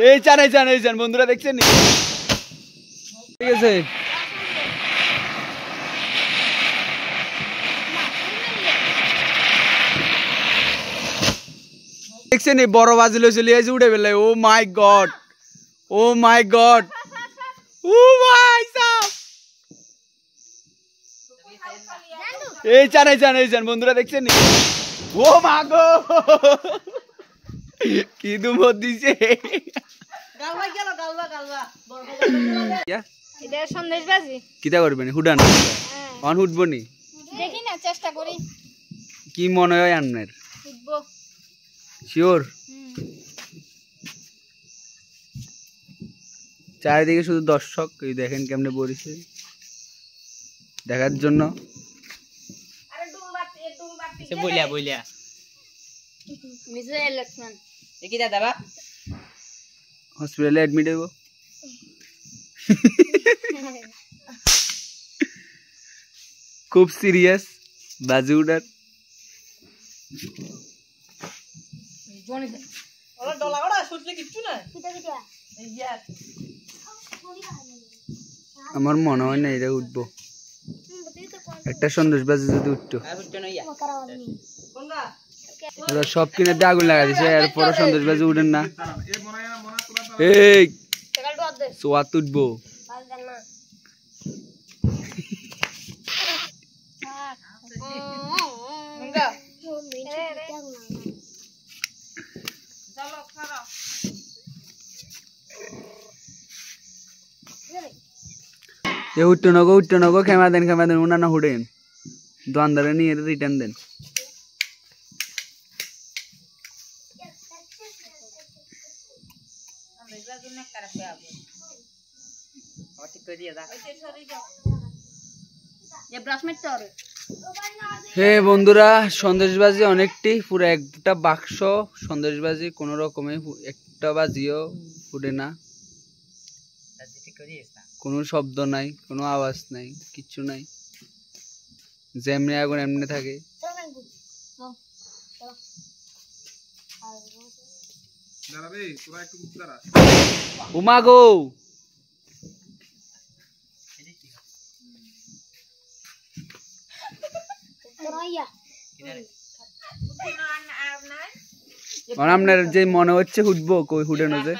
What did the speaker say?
এই চান বন্ধুরা দেখছেন নি? ঠিক আছে দেখছেন নি বড় বাজি লইছে লিয়ে উড়ে বেলে। ও মাই গড ও মাই গড ও ভাই সাহেব এই চান বন্ধুরা দেখছেন নি? ও মা গো কি দুমত দিছে। এটা সন্দেশবাজি কিটা করবেন হুডান অন হুডবো নি দেখি না চেষ্টা করি কি মনে হয় আপনার উঠবো শিওর? চারিদিকে শুধু দর্শক এই দেখেন কেমনে বলিছে দেখার জন্য। বইলিয়া মিজে ইলেকশন দেখি দাদা হসপিটালে অ্যাডমিট হইব। খুব সিরিয়াস বাজি উড়ার। আমার মনে হয় না এটা উঠবো। একটা সন্দেশ বাজি যদি উঠতো সব কিনে দিয়ে আগুন লাগা দিছে এরপরে সন্দেশ বাজি উঠেন না। এই সোয়াত উঠবো উঠতো নগো খেমা দেন উনা না হুডেন দোয়ানদারে নিয়ে রিটার্ন দেন। হে বন্ধুরা সন্দেশবাজি অনেকটি পুরো একটা বাক্স সন্দেশবাজি কোন রকমে একটা বাজিও ফুটে না, কোনো শব্দ নাই, কোনো আওয়াজ নাই, কিচ্ছু নাই, যেমনি আগুন এমনি থাকে। উমাগো আপনার যে মনে হচ্ছে উঠবো কই হুডেনো যে